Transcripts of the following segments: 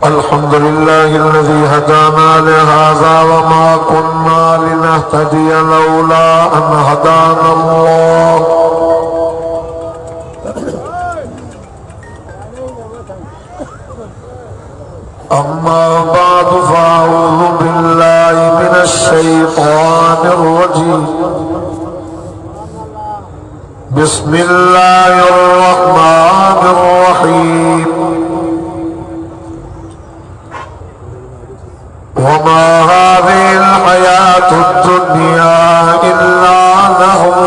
الحمد لله الذي هدانا لهذا وما كنا لنهتدي لولا أن هدانا الله أما بعد فأعوذ بالله من الشيطان الرجيم بسم الله الرحمن الرحيم وما هذه الحياة الدنيا إلا لهو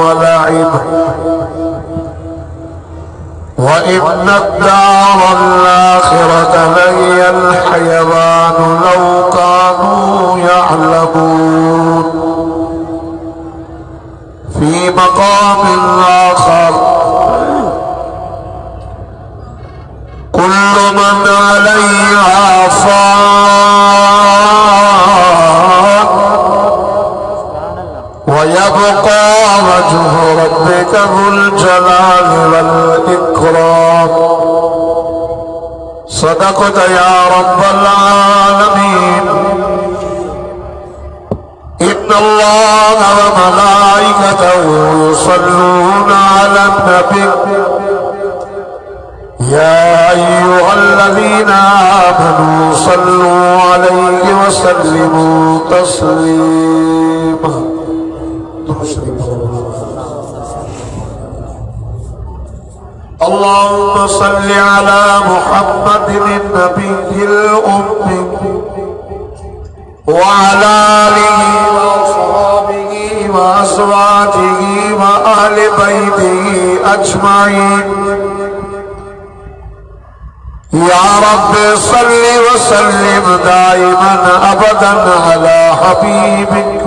ولعب وإن الدار الآخرة لهي الحيوان لو كانوا يعلمون في مقام آخر كل من عليها فان ويبقى وجه ربك ذو الجلال والإكرام صدقت يا رب العالمين إن الله وملائكته يصلون على النبي يا أيها الذين آمنوا صلوا عليه وسلموا تسليما اللهم صل على محمد النبي الأمي وعلى آله وأصحابه وأزواجه وأهل بيته أجمعين يا رب صل وسلم دائما أبدا على حبيبك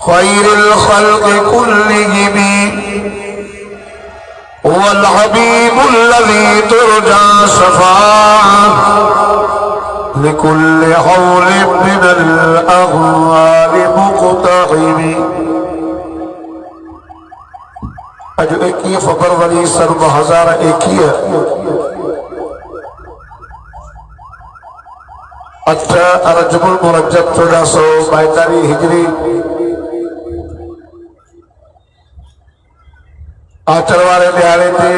خير الخلق كلهم هو الحبيب الذي ترجى شفاعته لكل حول من الأغوال مقتحم اج 21 فروری سن 2021 رجب المرجب 1442 ہجری آچر والے دیہڑے تھے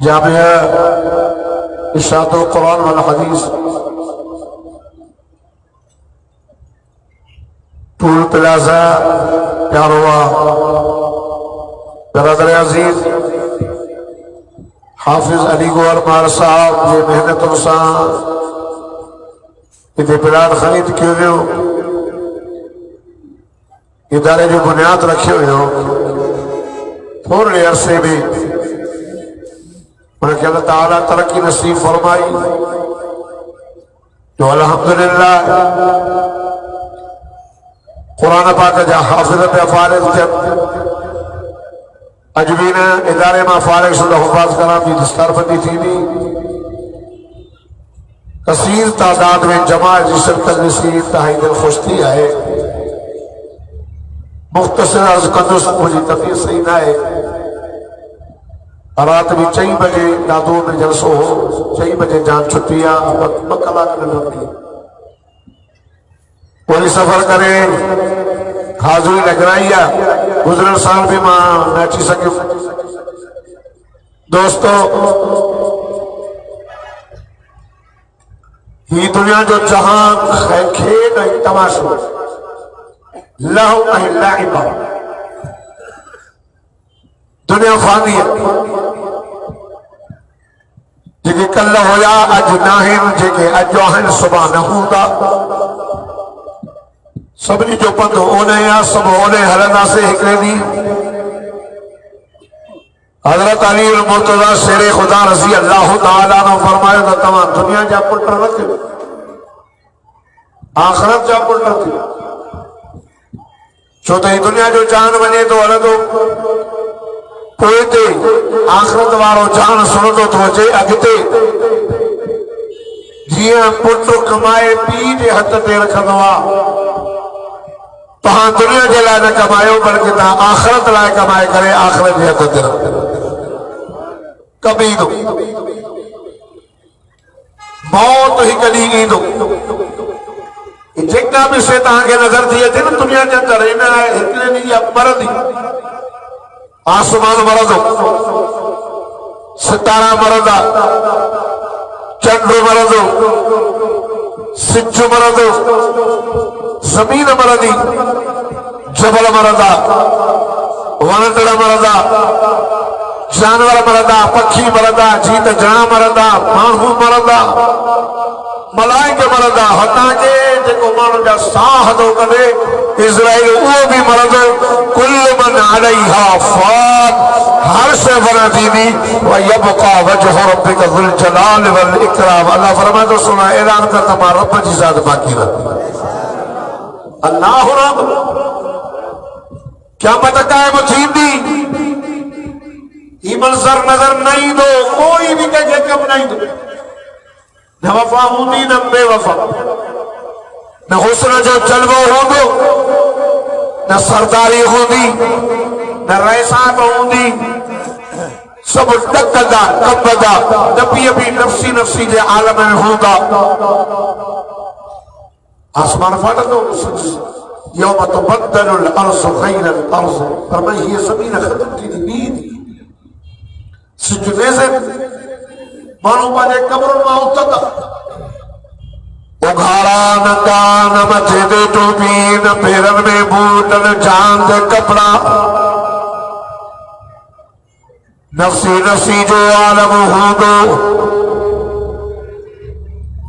جامعہ ارشاد القرآن والحدیث ٹول پلازا پیاروا برادر عزیز حافظ علی گوھر مار صاحب یہ محنت انسان یہ بلاد خرید کیوں گئے ہو ادارے جو بنیاد رکھے ہوئے ہو تھوڑے عرصے میں انہیں کہ اللہ تعالیٰ ترقی نصیب فرمائی جو الحمدللہ قرآن پاک جا حافظ پہ فارغ جب اجبین ادارے میں فارغ شدہ حفاظ کرام بھی دستار بندی تھی بھی کثیر تعداد میں جماعت جسر تک نصیر تہائی دل خوشتی آئے مختصر عرض قدس مجھے تفیر صحیح نہ ہے رات بھی 4 بجے دادو میں جلسو ہو 4 بجے جان چھٹیا مکلا کرنے لگی کوئی سفر کرے حاضری لگرائیا گزرن سال بھی ماں نیچی سکے دوستو ہی دنیا جو جہاں کھیل ہے تماشو لہو لعبہ دنیا فانی ہے جگہ کل ہویا اج ناہن جگہ اجو ہن صبح نہ ہوگا سبنی جو پند ہونے یا سب ہونے حلنا سے ہکرے دی حضرت علی المرتضی شیر خدا رضی اللہ تعالیٰ نے فرمایا تھا تمام دنیا جا پلٹر رکھے آخرت جا پلٹر تھی چھوٹا ہی دنیا جو جان بنے تو حلدو پوئتے آخرت وارو جان سنو تو وجہ اگتے جیاں پٹو کمائے پی دے حد تے رکھنوا تو ہاں دنیا جلائے نہ کمائے بلکہ تا آخرت لائے کمائے کرے آخرت جی حد تے رکھتے کبھی دو موت ہی کلی ایندو جتنا بھی سے تاں کے نظر دیئے تھے نا دنیا کے اندر رہنا ہے ہکلے نہیں یا مرد ہی آسمان مرد ہو ستارہ مرد چندر مرد ہو سچو مرد ہو زمین مردی جبل مردا ونڈڑ مردا جانور مردا پکھی مردا جیت جنا مردا مانہو مردا ملائکے مردا ہتاں کے جکو مانو جا ساہ دو کدے اسرائیل وہ بھی مردو کل من علیہا فان ہر سے بنا دیدی وَيَبْقَى وَجْهُ رَبِّكَ ذُو الْجَلَالِ وَالْإِكْرَامِ اللہ فرمائے تو سنا اعلان کرتا ماں رب جی ذات باقی رہتی اللہ رب کیا مت قائم تھین دی یہ منظر نظر نہیں دو کوئی بھی کہے کم نہیں دو نہ وفا ہوں دی نہ بے وفا نہ حسن جو جلوہ ہوں دو نہ سرداری ہوں دی نہ ریسات ہوں دی سب ٹکدا کبدا نبی ابھی نفسی نفسی جے عالم میں ہوں گا آسمان فاٹا دو یوم تبدل الارض غیر الارض فرمائی یہ زمین ختم کی دید سجنے سے مانو پاجے قبر ماؤتتا اگھارا نکان مچے دے ٹوپین پیرن میں بوٹن جان دے کپڑا نفسی نفسی جو عالم ہوں دو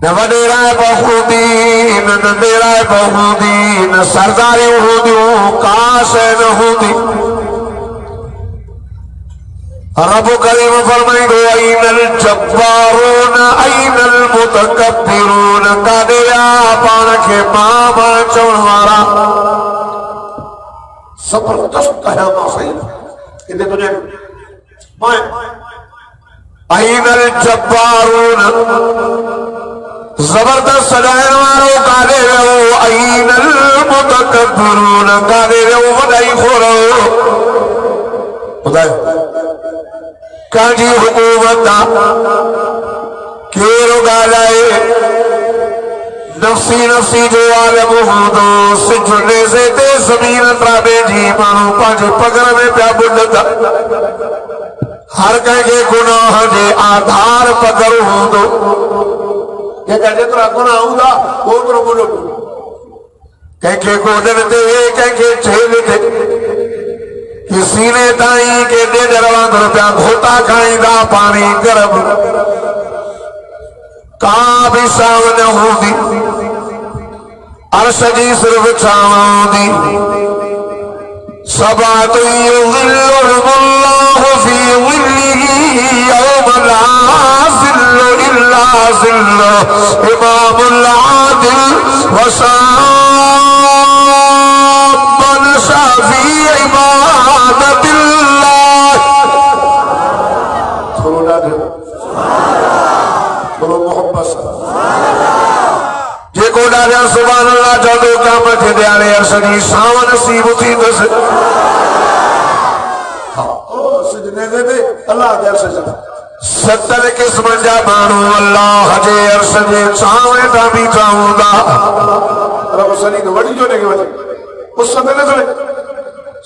نہ وڈیرائے بہودی نہ نڈیرائے بہودی نہ سرداری ہودی کاش ہے نہ ہودی رب کریم فرمائی گو این الجبارون این المتکبرون کا دیا پانکے ماما چونوارا زبردست کہا ماں صحیح کہ دے تجھے مائیں این الجبارون زبردست سجائن وارو کالے رہو این المتکبرون کالے رہو وڈائی خورو خدای کانجی حکومتا کیرو گالائے نفسی نفسی جو عالم ہودو سجنے سے تے زمین اترابے جی مانو پانچ پگر میں پیا بڑھتا ہر کہیں کے گناہ جے آدھار پگر ہودو یہ کہتے ترہ گناہ ہوں گا وہ ترہ بولو کہیں کے گودن دے کہیں کے چھیل دے کسی نے تائیں کے دے جروان روپیہ گھوٹا کھائیں دا پانی گرم کعب سامنے ہوں دی عرش جی صرف چھاؤں دی سبات یظلهم اللہ فی ظلہ یوم لا ظل الا ظل امام العادل وصاب شافی عبادت اللہ تھوڑا دے بولو محبت جے کو ڈالیا سبحان اللہ جادو قیامت دیانے ارشدی ساون نصیب تھی دس سجنے دے اللہ دے ارشد ستر قسم جا مانو اللہ جے ارشدی چاویں دا بھی چاہوں دا رب سنی تو وڑی جو نے کے وجہ اس سے پہلے سنے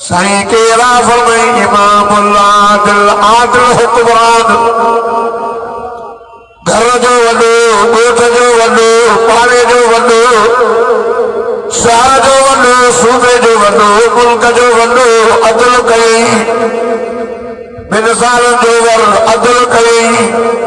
سائیں کے را فرمائی امام اللہ دل عادل حکمران گھر جو وڈو گوٹھ جو وڈو پاڑے جو وڈو شہر جو وڈو صوبے جو وڈو ملک جو وڈو عدل کئی منسال جو ور عدل کئی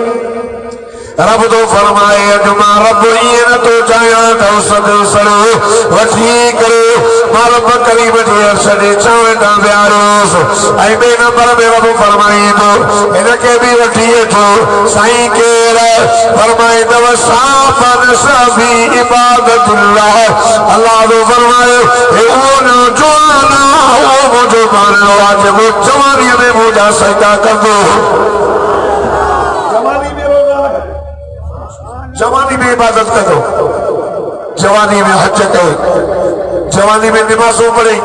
رب تو فرمائے اجما رب این تو چاہیاں تو صد سرو وٹھی کرو رب کریم جی ارشد چاہیں تا بیاروس اے بے نمبر میں رب فرمائے تو انکے بھی وٹھیے تو سائیں کے فرمائے تو صافن شافی عبادت اللہ اللہ تو فرمائے اے اون جوانا او مجھو مانے واجب جوانی میں مجھا سجدہ کر دو جوانی میں عبادت کرو جوانی میں حج کرو جوانی میں نمازوں پڑھیں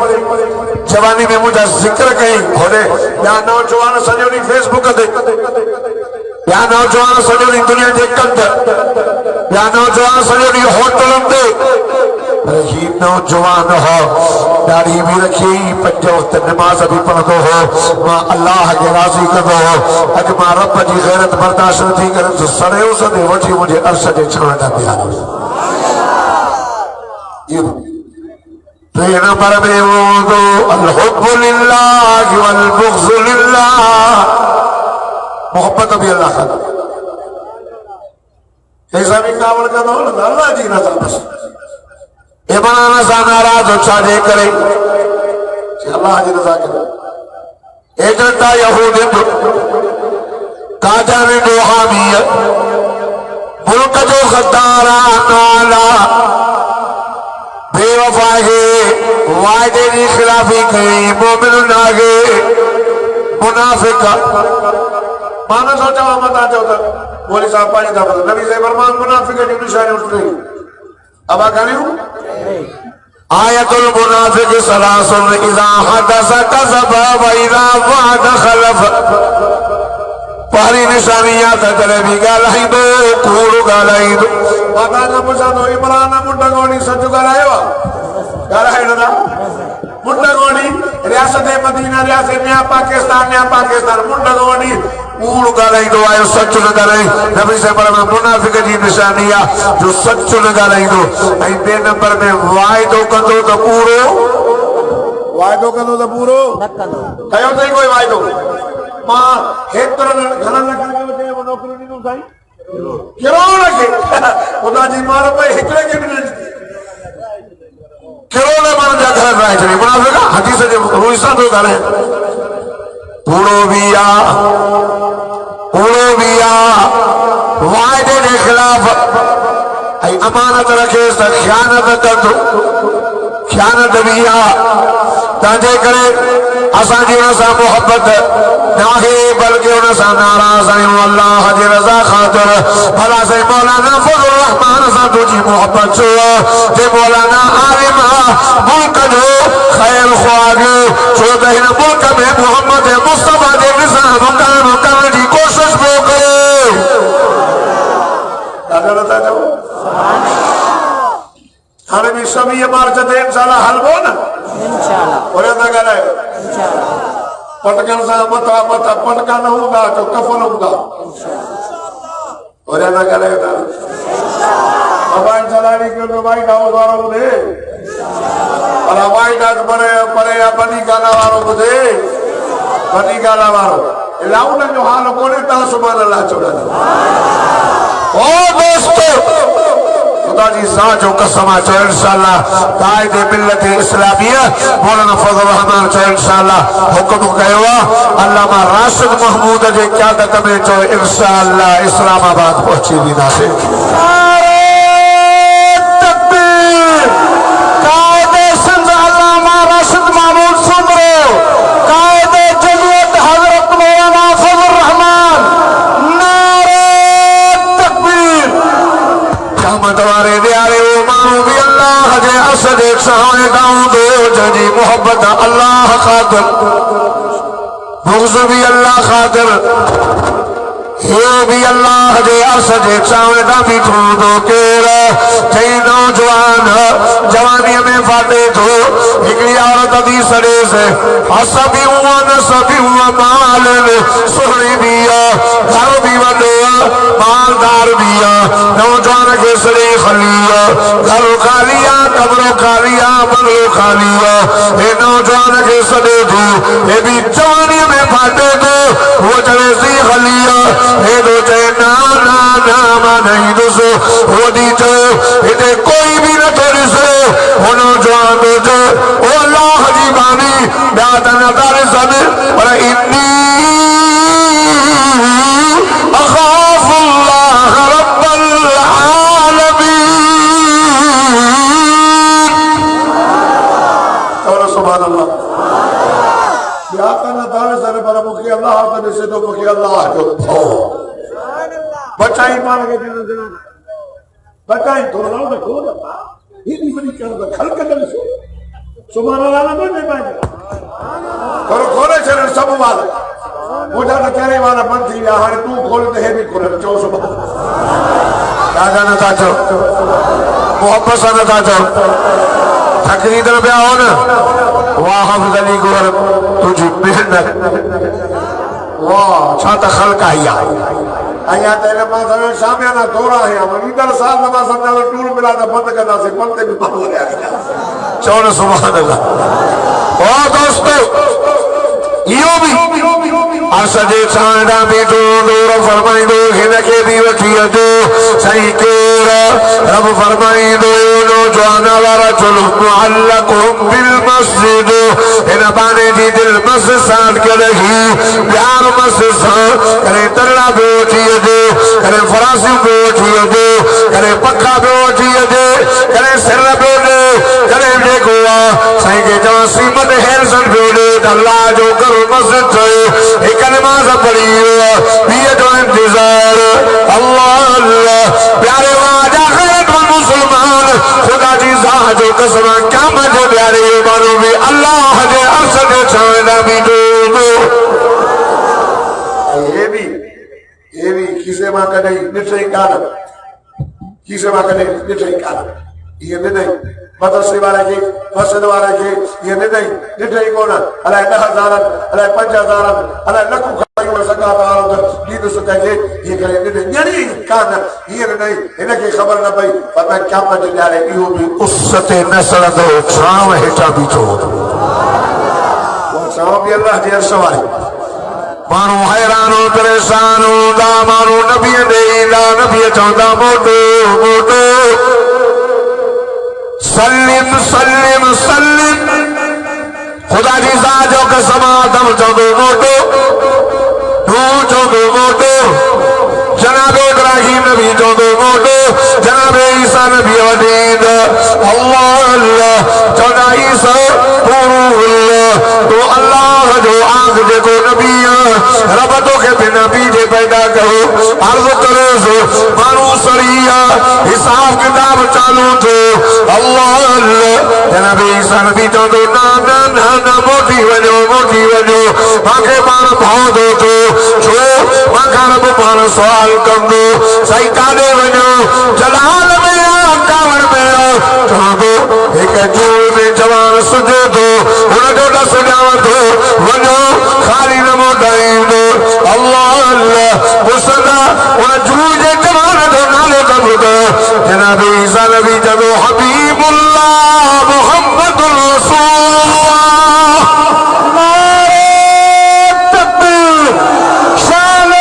جوانی میں مجھے ذکر کہیں کھولے یا نوجوان سجونی فیس بک دے یا نوجوان سجدی ہوتلم دے ہی نوجوان ہو داڑھی بھی رکھی پنج وقت نماز بھی پڑھدو ہو ماں اللہ کے راضی کردو ہو اج ماں رب جی غیرت برداشت تھی کرن تو سڑے اس دے وٹھی مجھے عرش دے چھان دا پیار یہ نمبر میں وضو الحب للہ والبغض للہ محبت بھی اللہ کا ایسا بھی کامل کا دو اللہ جی نہ تھا بس ایمان سا ناراض ہو چھاڑے کرے اللہ جی رضا کرے ایجنٹا یہود کاجان دو حامیت ملک جو خداران والا بے وفا ہے وعدے دی خلافی کئی مومن ناگے منافق مانا سوچا آمد آ جاؤ تک بولی صاحب پانی تھا بتا نبی سے فرمان منافق ہے جو نشانی اٹھ رہی اب آگانی ہوں آیت المنافق سلاسل اذا حدث کذب و اذا وعد خلف پہلی نشانیات تلبی گالائی دو کورو گالائی دو ماتا جا پوچھا دو عمرانہ منڈا گونی سچو گالائی وا گالائی ندا منڈا گونی ریاست مدینہ ریاست میاں پاکستان منڈا گونی کورو گالائی دو آئے سچو نگالائی نبی سے پڑھنا منافق جی نشانیہ جو سچو نگالائی دو ای بے نمبر میں وائدو کندو دا پورو وائدو کندو دا پورو کہو تھی کوئی وائدو ماں ایک طرح گھران لکھنے کے بچے وہ نوکری نہیں دوں سائی کیوں لکھے خدا جی مارا پہ ہکڑے کے بھی نہیں کیوں لے مارا جا گھر رہے چھنے منافقہ حدیث جب رویسان تو گھر ہے پوڑو بیا وعدے کے خلاف ای امانت رکھے سا خیانت خیانت بیا تاجے کرے اساں جی انسا محبت ناہی بلکہ انسا ناراض ہیں اللہ جی رضا خاطر بھلا سے مولانا فضل الرحمن اساں تو جی محبت چھو جی مولانا عالمہ ملک جو خیر خواہ چھو دہنا ملک میں محمد مصطفیٰ جی نسان مکان کرنے کی کوشش بو کرے دادا رضا جو ہمیں بھی سبھی مارچ دے انشاءاللہ حل بو نا اور یہ نہ گا ہے پٹکن سا متا پٹکن ہوگا جو کفن ہوگا اور یہ نہ گا ہے ہوائی چلانی کیوں تو بھائی ڈاؤ دواروں کو دے اور ہوائی ڈاک پڑے بنی گانا واروں کو دے بنی گانا واروں علاؤں نے جو حال کونے تا سبحان اللہ چھوڑا دے او دوستو خدا جی ساتھ جو قسمہ چو انشاءاللہ قائد ملت اسلامیہ مولانا فضل الرحمن چو انشاءاللہ حکم کہوا علامہ راشد محمود جے قیادت میں چو انشاءاللہ اسلام آباد پہنچی دینا سے تکبیر قائد سندھ علامہ راشد محمود سمرو قائد جمعیت حضرت مولانا فضل الرحمن دوارے دیارے امام بھی اللہ جے اسد ایک سہانے داؤں دو جنجی محبت اللہ خاطر بغض بھی اللہ خاطر یہ بھی اللہ جے اسد ایک سہانے دا بھی دو کیر جئی نوجوان جوانی میں فاٹے تو اکلی عورت دی سڑے سے حسبی ہوا نسبی ہوا مالن سہنی بیا گھر بھی ودو مالدار بیا نوجوان کے سڑے خلیا گھرو خالیا قبرو خالیا بنگلو خالیا اے نوجوان کے سڑے دو اے بھی جوانی میں پھاٹے دو وہ چلے سی خلیا اے دو چے نانا ناما نہیں دوسو وہ دی جو اے کوئی بھی نہ توڑی سو وہ نوجوان دو جو او اللہ حجیبانی داتا نظر سبر اور انی اخاف اللہ رب العالمین اور سبحان اللہ بیاتا نظر سبر پر مخی اللہ حافظ سے تو مخی اللہ جو تھو بچائی پانا کے جنہ جنہ بچائی تو رہا ہوں کھو دا یہ نہیں بڑی کرنا کھل کے دل سے سبحان اللہ نہ بڑھنے پائے اور کھولے چلے سب والا مجھا نہ کہنے والا من تھی یا ہر تو کھولتے ہیں بھی کھولے چو سبحان راجا نہ تھا چو محبت سا نہ تھا چو تقرید نہ پیا ہو نا واہ حافظ علی گور تجھی محنت واہ چھاتا خلق آیا آیا تیرے پاس ہمیں شامیانہ دورا ہے ہم ادھر سال نماز سمجھا تو ٹول ملا تھا بند کرنا سے پڑھتے بھی بند ہو گیا چون سبحان اللہ اور دوستو یہ بھی ارشد چاندہ بھی دور فرمائی دو ہنکے بھی وکیہ دو صحیح کورا رب فرمائی دو نوجوانا ورجل معلقهم بالمسجد ان بانے جی دل مسجد ساتھ کرہی پیار مسجد ساتھ کرے ترلا بیوٹھیے دو کرے فراسی بیوٹھیے دو کرے پکا بیوٹھیے دو کرے سر بیوٹھے کرے دیکھوا صحیح کے جوان سیمت ہیرسن بیوٹھے اللہ جو کر مسجد سے ایک نماز پڑھی یہ جو انتظار اللہ اللہ پیارے واجہ خیرت والمسلمان خدا جی ذات جو قسمہ کیا مجھے پیارے ایمانوں میں اللہ جے ارشد چاہنا بھی دو یہ بھی کسے ماں کنے نٹھے کانا کسے ماں کنے نٹھے کانا یہ نہیں مدرسے والے کی مسجد والے کی یہ نہیں نٹھے کونا علیہ 10,000 علیہ 5,000 علیہ لکھوں کھائیوں میں سکا پاہاں دید سکا کے یہ کرے نٹھے یعنی کانا یہ نہیں انہیں کی خبر نہ پئی فرمائے کیا مجھے جارے ایو بھی اسط نسل دو چھاؤں ہٹا بھی چھوڑ وہ چھاؤں بھی اللہ جی عرصہ والے مانو حیرانو پریشانو دا مانو نبی دیلا نبی چاہتا موٹو موٹو سلم سلم سلم خدا جی ساجو قسم آدم چاہتو موٹو موٹو جناب ابراہیم نبی چاہتو موٹو جناب عیسیٰ نبی ودید اللہ اللہ چاہتا عیسیٰ پورو اللہ تو اللہ جو آنکھ دے کو نبی ربطوں کے بھی نبی جے پیدا کرو عرض کرو سو مانو سریہ حساب کتاب چالو تو اللہ اللہ جناب عیسیٰ نبی چاہتو نا موٹی وجو مانکے مانا بہت ہو تو چھو مانکا رب مانا سوال کم دو صحیح کانے وجو جلال میں کاور میں چاہتو ایک جول میں جوان سجو دو انہیں جو نہ سجاوت ہو وجو خالی نمو دائم دو اللہ اللہ مسلح انہیں جوجے جوان دو نالے قبر دو جناب عیسیٰ نبی جدو حبیب اللہ محمد رسول اللہ نعرہ تکبیر شان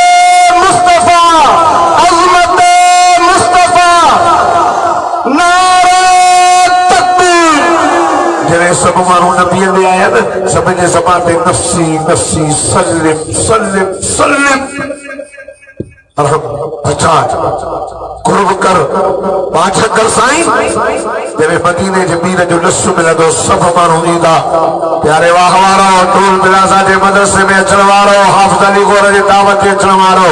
مصطفیٰ عظمت مصطفیٰ نعرہ تکبیر جنہیں سب مانو نبی دے آیا نا سب نے زبان دے نفسی نفسی سلم سلم سلم ارحم بچاج قرب کر پانچ کر سائیں جنہیں مدینے جمیر جو نسو ملا دو سب مانو دیدہ پیارے واہوارو ٹول ملازہ جے مدرسے میں اچھلوارو حافظ علی گورہ جے دعوت جے اچھلوارو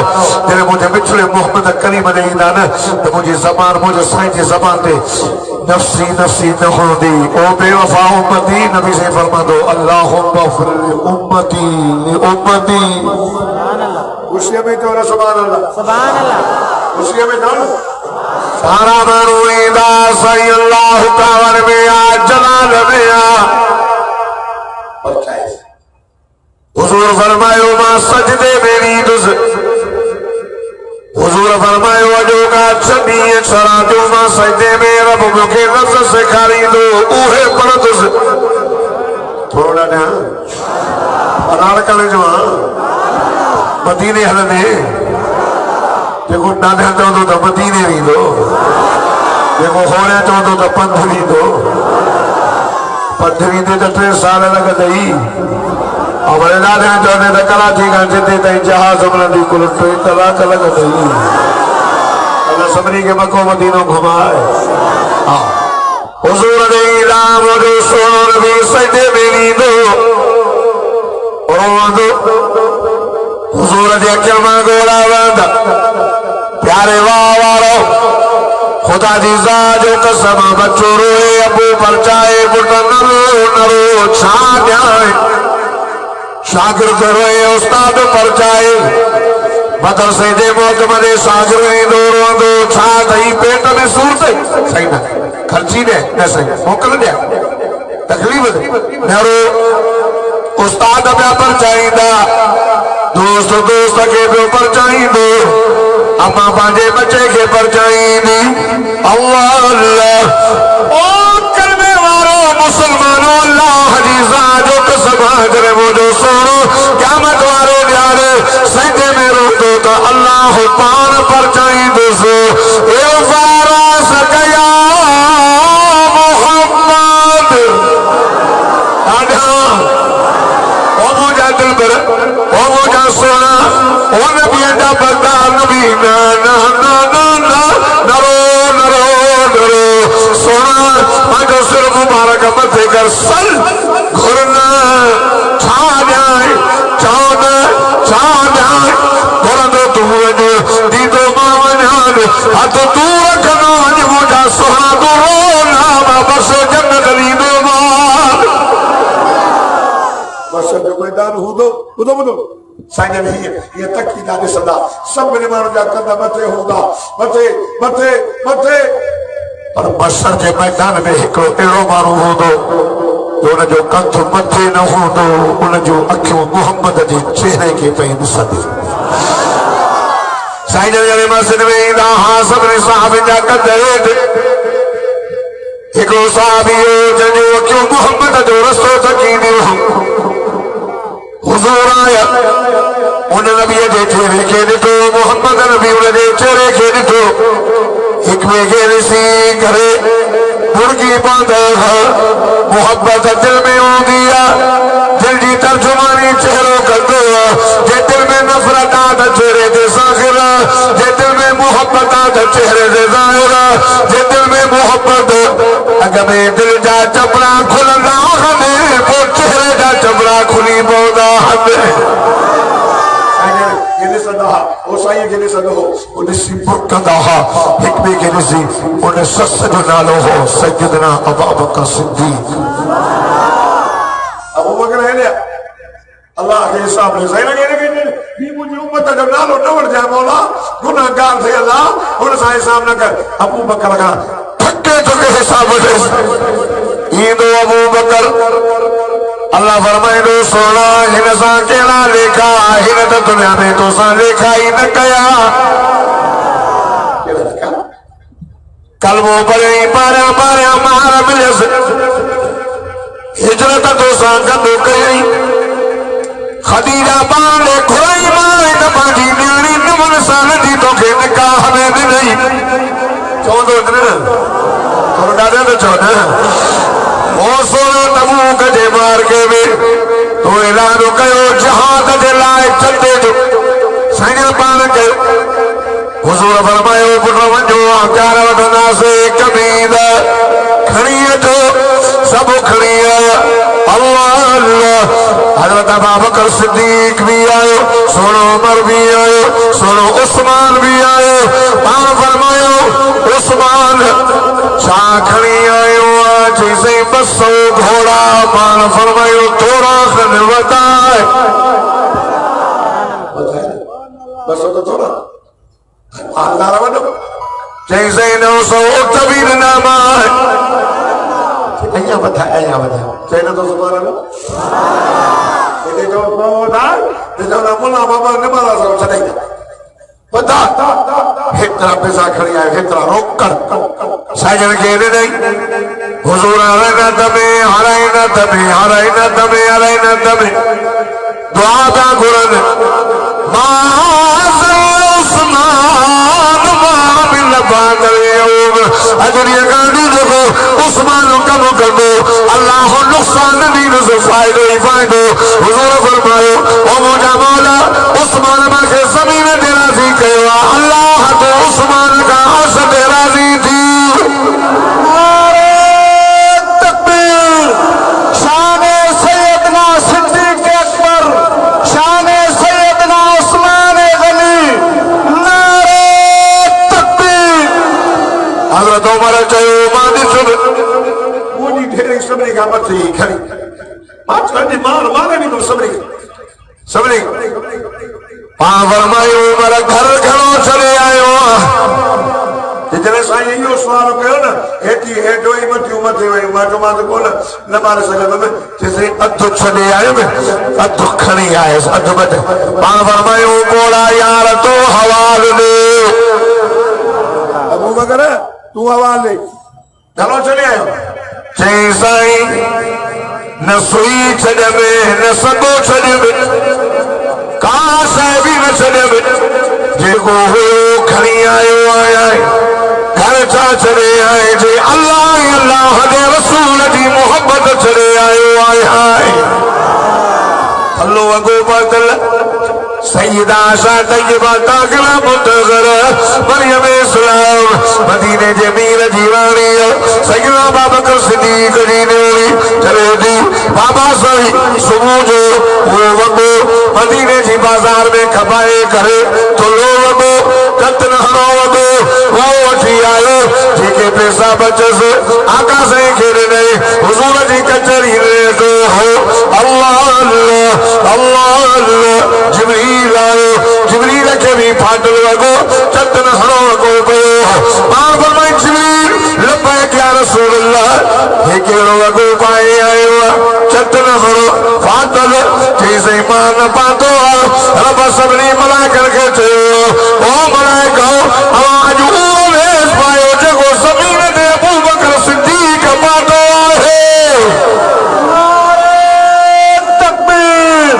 جنہیں مجھے مچھلے محمد کریم علیہ دانا تو مجھے زبان مجھے سائیں جے زبان دے نفسی نفسی نخل دی او بے وفا امتی نبی سے فرما دو اللہم بفر امتی امتی خوشیہ میں تو سبحان اللہ سبحان اللہ خوشیہ میں تو سارا مروی دا صلی اللہ کاور میں آج جلال میں حضور فرمائے ما سجدے میری دس حضور فرمائے وجو کا چنی چرا دو ما سجدے میں رب مکے نظر سے کھاری دو اوہے پردس تھوڑا نا پرار کلے جو مدینے حلنے دیکھو نادھا چاہتو تو مدینے بھی دو دیکھو خوڑے چاہتو تو پندھوی دو پندھوی دے تو 3 سال لگا دئی اور بڑے نادھا چاہتے تو کراچی کا جتے تائی جہاز امرندی کلٹو اطلاق لگا دئی اللہ سبری کے مکو مدینوں گھمائے حضور علیہ رام و جو سور بھی سجدے میری دو اور دو حضور دے کلمہ گولا بند پیارے واوارو خدا دی جو قسم بچو روئے ابو پر چائے بٹا نرو چھا جائے شاگرد روئے استاد پر چائے بدر سے دے محکمہ دے ساجرے دوروں دو چھا دئی پیٹ میں سورتے صحیح نا خرچی دے ایسے موکل دے تقریب دے میرو استاد میں پر چاہی دا دوست کے پر چاہی دو اما پانجے بچے کے پر چاہی دی اللہ اللہ او کلمے وارو مسلمانوں اللہ حدیثہ جو قسم حجر وہ جو سونو قیامت وارو دیارے سجدے میں روتو تو اللہ پان پر چاہی دو سو اے فارا سکیا محمد آدھا او مجھا دل پر او مجھا سونا او نبی اندہ بردہ نبی نا نا نا نا نا نرو نرو نرو سونا مجھو سر مبارک مدھے کر سل گھرنا چھا جائے چھا جائے گھرنا تو وجہ دیدو ماونیان ہاتھ تو رکھنا وجہ مجھا سونا تو رونا بس جنت لیدو مار بس جو میدان ہو دو سائنہ نہیں ہے یہ تک کی دانے صدا سب میرے مانو جا کرنا بتے ہوگا بتے پر بسر جے میدان میں ایک ایڑو مارو ہو دو ان جو کنت متے نہ ہو دو ان جو اکھوں محمد جی چہرے کے پہ مصدی سائنہ جانے مسجد میں ایدہ حاصب نے صحابی جا کر دے ایک صحابی ہو جنو اکھوں محمد جو رسو تکینی ہو حضور آیا ان نبی دے چہرے کے دٹو محمد نبی ان دے چہرے کے دٹو حکمے کے رسی کرے مرگی باندھا محبت دل میں ہو دیا دل جی ترجمانی چہروں کر دو جے دل میں نفرت آدھا چہرے دے ساخرہ جے دل میں محبت آدھا چہرے دے ظاہرہ جے دل میں محبت اگر میں دل جا چپڑا کھل راہ میں وہ چہرے جا چپڑا کھلی بودا ہمیں اوسائی گنے سدو انہیں سی برکندہ حکمی گنے سی انہیں سسد نالو ہو سیدنا ابا بکر صدیق ابو بکر ہے لیا اللہ کے حساب لے صحیح لگے گنے بھی مجھے امت جب نالو نوڑ جائے مولا گناہ گار تھے اللہ انہیں صحیح حساب نہ کر ابو بکر لگا تھکے تھکے حساب لے ایدو ابو بکر اللہ فرمائے دو سونا ہن سا کیلا لکھا ہن تا دنیا میں تو سا لکھا ہی نہ کیا قلبوں پر ہی پاریا مارا ملس ہجرت تو سا کندو کئی خدیجہ باندے کھوئی مائے نماجی نیاری نمن سال دی تو کہ نکاح ہمیں دی نہیں چودو اتنے تو ڈاڑے تو چودہ وہ سونا تبو کجے مار کے بھی تو اعلانو کہو جہاد دے لائے چلتے جو سائنہ پان کے حضور فرمائے وہ پڑھو ونجو آکارا وطنا سے کمید کھڑیے جو سب کھڑیے اللہ اللہ حضرت ابا بکر صدیق بھی آئے سنو عمر بھی آئے سنو عثمان بھی آئے پان فرمائے عثمان چاہ کھڑی آئے چیزیں بسو گھوڑا مان فرمائیو تھوڑا خنوتا ہے بسو تو تھوڑا آدھا روانو چیزیں نو سو اکتبیر ناما ہے اییا بتا چیزیں تو سبارا لو یہ جو بہتا یہ جو نمولا بابا نمالا سو چلیں گا بتا ہترا پیسہ کھڑی آئے ہترا روک کر ساجن کہنے نہیں حضور آرائنا تمہیں دعا پہ قرآن معاذ عثمان ما من بعد اليوم اجر یہ گاڑی دیکھو عثمان کا مکر دو اللہ نقصان دین سے فائدو حضور فرمائے او مجھا مولا عثمان ما کے زمین درازی کہوا اللہ تو عثمان کا عصد راضی تھی حضرت عمر چاہیے ماندی سب وہ نہیں ڈھیرے سبری کا مت ہی کھڑی بات کرنے مانے بھی تو سبری پاں فرمائی عمر نماز کو نماز سجدہ میں جسے ادھو چھڑے آئے میں ادھو کھنی آئے ادھو بٹے مان فرمائے او مولا یار تو حوال دے ابو بکر تو حوال دے چلو چلے آئے چاہیے سائیں نہ سوئی چھڑے میں نہ سگو چھڑے میں کاش ہے بھی نہ چھڑے میں جے کو ہو کھنی آئے آئے گھر چا چلے آئے جے اللہ اللہ دے رسول دی محبت چلے آئے آئے اللہ اگو بدل سیدہ عائشہ طیبہ طاہرہ مطہرہ مریم اسلام مدینہ جمیل جیوانی سیدنا ابو بکر صدیق جینوی چلے دی بابا صحیح صبح جو وہ وقو مدینہ جی بازار میں کھپائے کرے تو لو وقو کتن ہرو وقو وہ اٹھی آئے جی کے پیسہ بچے سے آقا سے کھیرے نہیں حضور جی کچری رہے تو ہو اللہ اللہ اللہ اللہ جبریل آئے جبریل کے بھی پھاٹل وگو چتن ہرو وگو کو ماں فرمائے جبریل لبیک یا رسول اللہ یہ کیڑو وگو پائے آئے ہوا چتن ہرو پھاٹل جیسے ایمان پاتو رب سبنی ملائکر کے چھے او ملائکہ آج اولیس پائے جگو زمین دے ابو بکر صدیق پاتو ہے تکبیر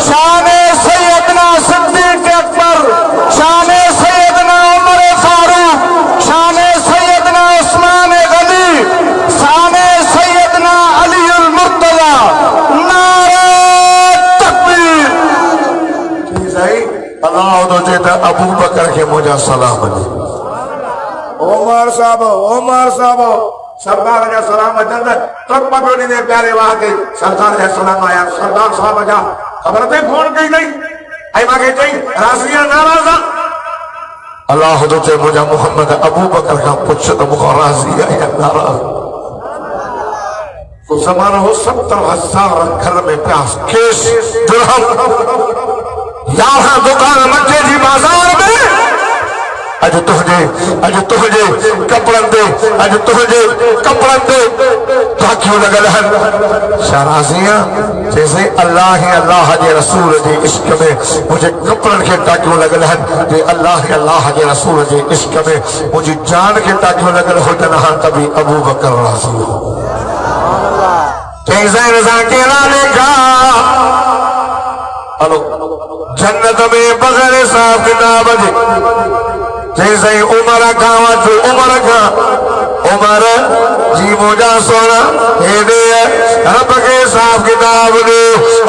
شان سیدنا صدیق اکبر شان سیدنا عمر فاروق شان سیدنا عثمان غنی شان سیدنا علی المرتضی نعرہ تکبیر چیز ہے اللہ تو چیتا ابو بکر کے مجھا سلام علی عمر صاحب سردار جا سلام اجازت تک پکڑی دے پیارے وہاں کے سردار جا سلام آیا سردار صاحب جا خبر تے فون کئی نہیں آئی ماں کے چاہی راسیہ نارازہ اللہ حضرت مجھا محمد ابو بکر کا پچھت مخوا راضی آیا ناراض تو زمانہ ہو 70,000 گھر میں پیاس کیش درہم یہاں دکان مکے جی بازار میں اج تہجے کپڑن دے اج تہجے کپڑن دے تاکیوں لگل ہیں شہرازیاں جیسے اللہ ہی اللہ جے رسول جے عشق میں مجھے کپڑن کے تاکیوں لگل ہیں جے اللہ ہی اللہ جے رسول جے عشق میں مجھے جان کے تاکیوں لگل ہوتا نہ تبھی ابو بکر راضی ہو جیسے رضا کے لانے کا جنت میں بغیر صاحب کتاب دے جیسے عمر کھاوت عمر کھا عمر جی مجھا سونا اے دے رب کے صاحب کتاب دے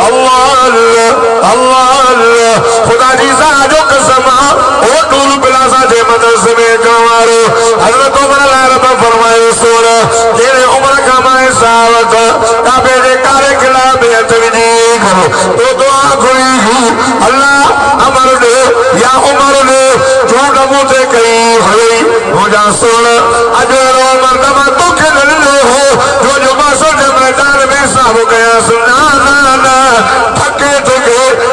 اللہ اللہ اللہ اللہ خدا جی ساجو قسمہ او دول بلاسا جے مدرسے میں کمارے حضرت عمر اللہ رب فرمائے سونا تیرے عمر کا مائے صاحب کعبے دے کارے کھلا میں توجیہ کرو تو دعا کھوئی ہی اللہ عمر دے یا عمر دے جو نمو سے کئی ہوئی مجھا سونا اجر و مردمہ تو کھل لے ہو جو باسو جب میدان میں صاحب گیا سنا نا تھکے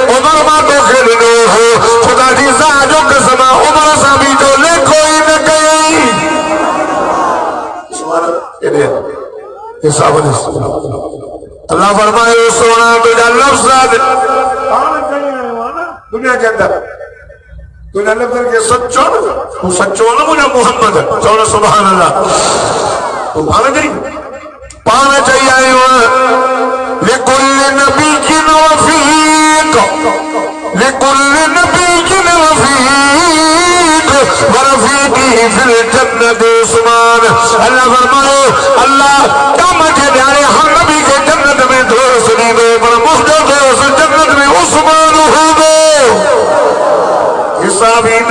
عمر ماں تو کھل لے ہو خدا جی ساجو قسمہ عمر صاحبی تو لے کوئی نہ گئی یہ صاحب اللہ فرمائے سونا تجھا لفظ دنیا کے اندر تو نے لفظ کے سچو تو سچو نہ مجھے محمد ہے چوڑا سبحان اللہ تو پانا چاہیے پانا چاہیے آئے ہوا لِكُلِّ نَبِيٍّ وَفِيقٍ لِكُلِّ نَبِيٍّ وَفِيقٍ وَرَفِيقِهِ فِي الْجَنَّةِ عُثْمَانَ اللہ فرمائے اللہ کم جنیارے ہر نبی کے جنت میں دوست نہیں دے پر مخدر دوست جنت میں عثمان ہو گئے حسابین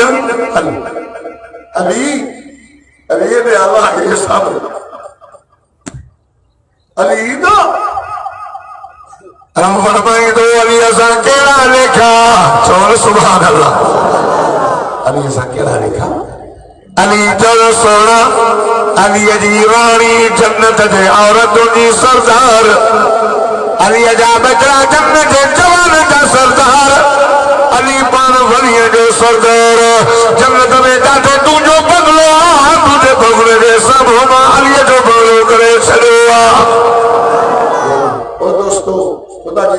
علی نے اللہ کے حساب علی دا رب فرمائی دو علی ازا کیڑا لکھا چول سبحان اللہ علی ازا کیڑا لکھا علی جل سونا علی اجیوانی جنت دے عورت جی سردار علی اجا بچڑا جنت دے جوان کا سردار علی پان ولی جو سردار جنت میں جاتے تو جو بگلو تجھے بگلے دے سب ہما علی جو بگلو کرے چلوا